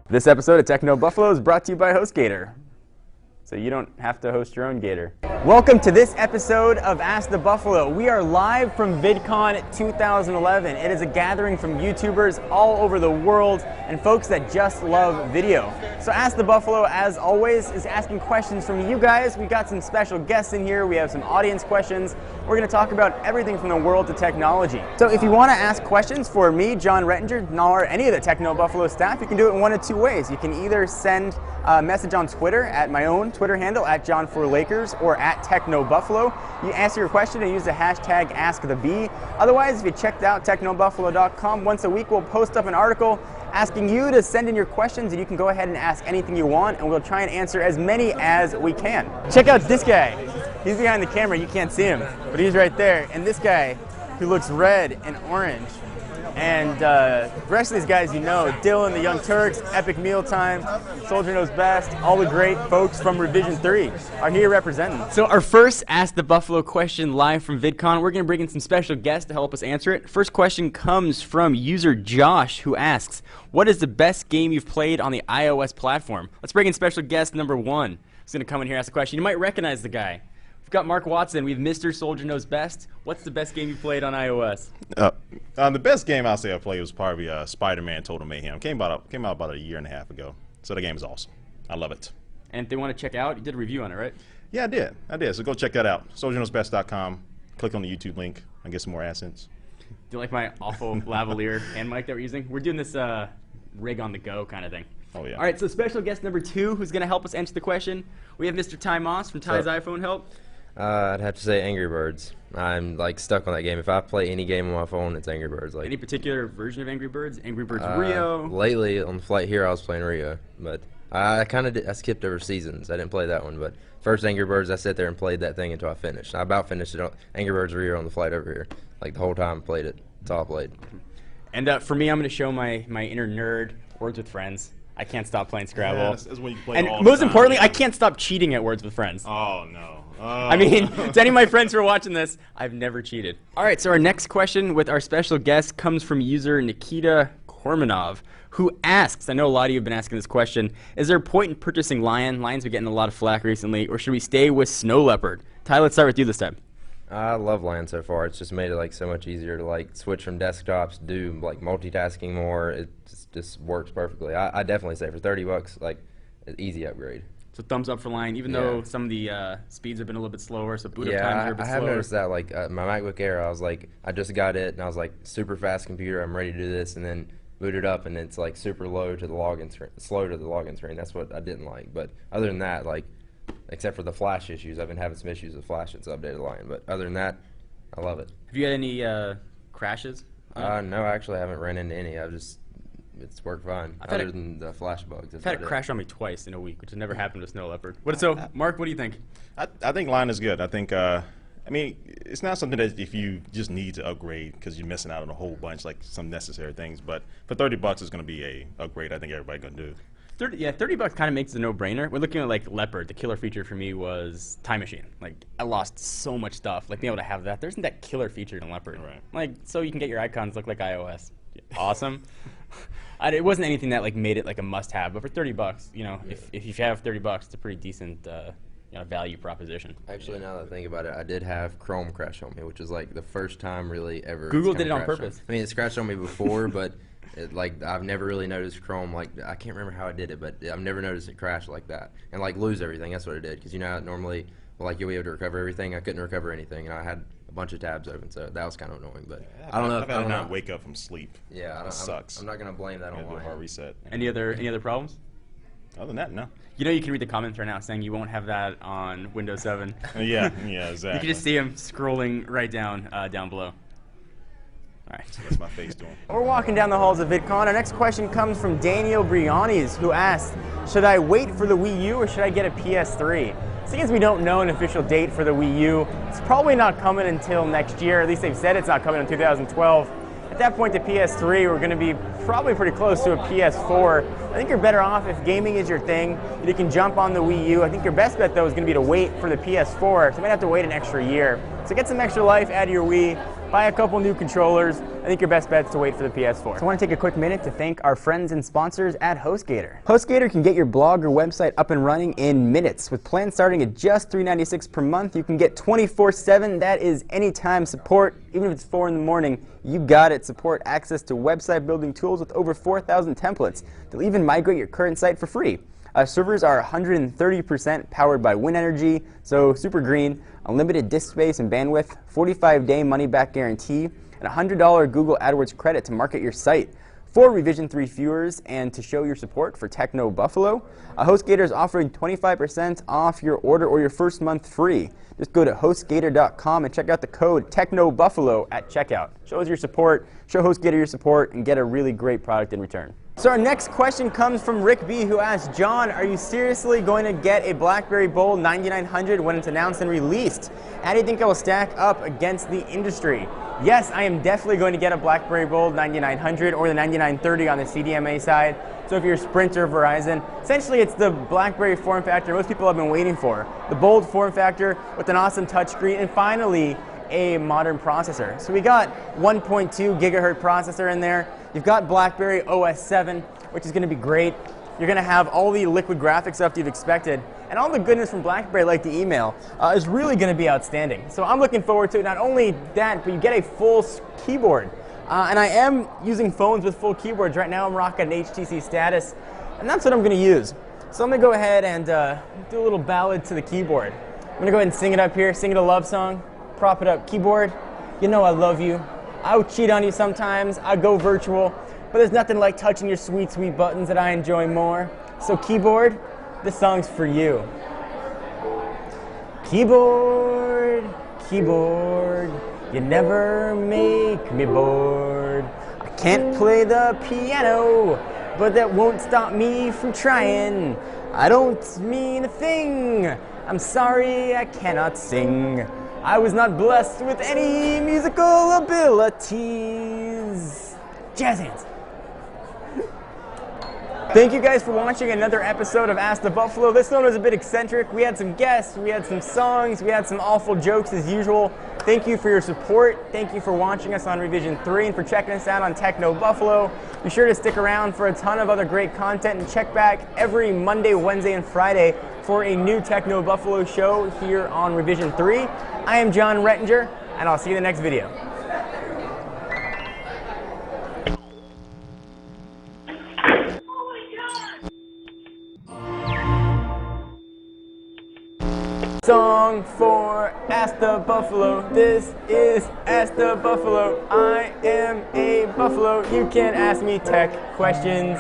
This episode of Techno Buffalo is brought to you by HostGator, so you don't have to host your own gator. Welcome to this episode of Ask the Buffalo. We are live from VidCon 2011. It is a gathering from YouTubers all over the world and folks that just love video. So Ask the Buffalo, as always, is asking questions from you guys. We got some special guests in here. We have some audience questions. We're going to talk about everything from the world to technology. So if you want to ask questions for me, John Rettinger, or any of the Techno Buffalo staff, you can do it in one of two ways. You can either send a message on Twitter at my own Twitter handle, at John4Lakers, or at Techno Buffalo. You answer your question and use the hashtag AskTheB. Otherwise, if you checked out technobuffalo.com, once a week we'll post up an article asking you to send in your questions, and you can go ahead and ask anything you want, and we'll try and answer as many as we can. Check out this guy. He's behind the camera, you can't see him, but he's right there. And this guy who looks red and orange. And the rest of these guys you know, Dylan, the Young Turks, Epic Mealtime, Soldier Knows Best, all the great folks from Revision 3 are here representing. So our first Ask the Buffalo question live from VidCon, we're going to bring in some special guests to help us answer it. First question comes from user Josh, who asks, what is the best game you've played on the iOS platform? Let's bring in special guest number one. He's going to come in here and ask the question. You might recognize the guy. We've got Mark Watson. We have Mr. Soldier Knows Best. What's the best game you played on iOS? The best game I'll say I played was probably Spider-Man Total Mayhem. Came out about a year and a half ago. So the game is awesome. I love it. And if they want to check out, you did a review on it, right? Yeah, I did. So go check that out. SoldierKnowsBest.com. Click on the YouTube link and get some more AdSense. Do you like my awful lavalier hand mic that we're using? We're doing this rig on the go kind of thing. Oh, yeah. All right, so special guest number two who's going to help us answer the question. We have Mr. Ty Moss from Ty's iPhone Help. I'd have to say Angry Birds. I'm like stuck on that game. If I play any game on my phone, it's Angry Birds. Like any particular version of Angry Birds? Angry Birds Rio? Lately on the flight here, I was playing Rio, but I skipped over seasons. I didn't play that one, but first Angry Birds, I sat there and played that thing until I finished. I about finished it on Angry Birds Rio on the flight over here. Like the whole time I played it. That's all I played. And for me, I'm going to show my inner nerd, Words with Friends. I can't stop playing Scrabble. Yeah, that's when you play and all the most time. importantly, I can't stop cheating at Words with Friends. Oh, no. I mean, to any of my friends who are watching this, I've never cheated. All right, so our next question with our special guest comes from user Nikita Kormanov, who asks, I know a lot of you have been asking this question, is there a point in purchasing Lion? Lion's been getting a lot of flack recently, or should we stay with Snow Leopard? Ty, let's start with you this time. I love Lion so far. It's just made it like so much easier to like switch from desktops, do like multitasking more. It just works perfectly. I definitely say for $30, like an easy upgrade. So thumbs up for Lion, even though some of the speeds have been a little bit slower, so boot up times are a bit slower. I have noticed that. Like my MacBook Air, I was like, I just got it, and I was like, super fast computer, I'm ready to do this, and then boot it up, and it's like super low to the login screen, slow to the login screen. That's what I didn't like. But other than that, like, except for the Flash issues, I've been having some issues with Flash since I updated Lion. But other than that, I love it. Have you had any crashes? No, actually, I haven't run into any. It's worked fine, other than the Flash bugs. I've had it crash on me twice in a week, which has never happened to Snow Leopard. Mark, what do you think? I think Lion is good. I think, I mean, it's not something that if you just need to upgrade because you're missing out on a whole bunch, like some necessary things. But for $30, it's going to be a upgrade I think everybody's going to do. $30 kind of makes it a no-brainer. We're looking at like Leopard. The killer feature for me was Time Machine. Like I lost so much stuff. Like being able to have that. There isn't that killer feature in Leopard. Right. Like so you can get your icons look like iOS. Awesome. It wasn't anything that like made it like a must-have. But for $30, you know, if you have $30, it's a pretty decent value proposition. Actually, now that I think about it, I did have Chrome crash on me, which is like the first time really ever. Google did it on purpose. I mean, it scratched on me before, but. I've never really noticed Chrome, like, I can't remember how I did it, but I've never noticed it crash like that. And, like, lose everything, that's what it did. Because, you know, normally, like, you'll be able to recover everything. I couldn't recover anything, and I had a bunch of tabs open, so that was kind of annoying. But I don't know. I've had to not wake up from sleep. Yeah, it sucks. I'm not going to blame that on a hard reset. Any other problems? Other than that, no. You know you can read the comments right now saying you won't have that on Windows 7. yeah, exactly. You can just see him scrolling right down below. All right. That's my face doing. We're walking down the halls of VidCon. Our next question comes from Daniel Brianis, who asked, should I wait for the Wii U or should I get a PS3? Seeing as we don't know an official date for the Wii U, it's probably not coming until next year. At least they've said it's not coming in 2012. At that point, the PS3, we're going to be probably pretty close to a PS4. I think you're better off if gaming is your thing. You can jump on the Wii U. I think your best bet, though, is going to be to wait for the PS4. So you might have to wait an extra year. So get some extra life out of your Wii. Buy a couple new controllers, I think your best bet is to wait for the PS4. So I want to take a quick minute to thank our friends and sponsors at HostGator. HostGator can get your blog or website up and running in minutes. With plans starting at just $3.96 per month, you can get 24/7. That is anytime support, even if it's 4 in the morning. You got it. Support access to website building tools with over 4,000 templates. They'll even migrate your current site for free. Servers are 130% powered by wind energy, so super green, unlimited disk space and bandwidth, 45-day money-back guarantee, and $100 Google AdWords credit to market your site. For Revision 3 viewers and to show your support for Techno Buffalo, HostGator is offering 25% off your order or your first month free. Just go to HostGator.com and check out the code TechnoBuffalo at checkout. Show us your support, show HostGator your support, and get a really great product in return. So our next question comes from Rick B, who asks, John, are you seriously going to get a BlackBerry Bold 9900 when it's announced and released? How do you think it will stack up against the industry? Yes, I am definitely going to get a BlackBerry Bold 9900 or the 9930 on the CDMA side. So if you're Sprint or Verizon, essentially it's the BlackBerry form factor most people have been waiting for. The Bold form factor with an awesome touchscreen and finally a modern processor. So we got 1.2 gigahertz processor in there. You've got BlackBerry OS 7, which is going to be great. You're going to have all the liquid graphics stuff you've expected. And all the goodness from BlackBerry, like the email, is really going to be outstanding. So I'm looking forward to it. Not only that, but you get a full keyboard. And I am using phones with full keyboards. Right now I'm rocking an HTC Status, and that's what I'm going to use. So I'm going to go ahead and do a little ballad to the keyboard. I'm going to go ahead and sing it up here, sing it a love song, prop it up. Keyboard, you know I love you. I would cheat on you sometimes, I go virtual, but there's nothing like touching your sweet, sweet buttons that I enjoy more. So keyboard, this song's for you. Keyboard, keyboard, you never make me bored. I can't play the piano, but that won't stop me from trying. I don't mean a thing, I'm sorry I cannot sing. I was not blessed with any musical abilities. Jazz hands. Thank you guys for watching another episode of Ask the Buffalo. This one was a bit eccentric. We had some guests, we had some songs, we had some awful jokes as usual. Thank you for your support. Thank you for watching us on Revision 3 and for checking us out on Techno Buffalo. Be sure to stick around for a ton of other great content and check back every Monday, Wednesday, and Friday for a new Techno Buffalo show here on Revision 3. I am John Rettinger, and I'll see you in the next video. Song for Ask the Buffalo. This is Ask the Buffalo. I am a buffalo. You can ask me tech questions.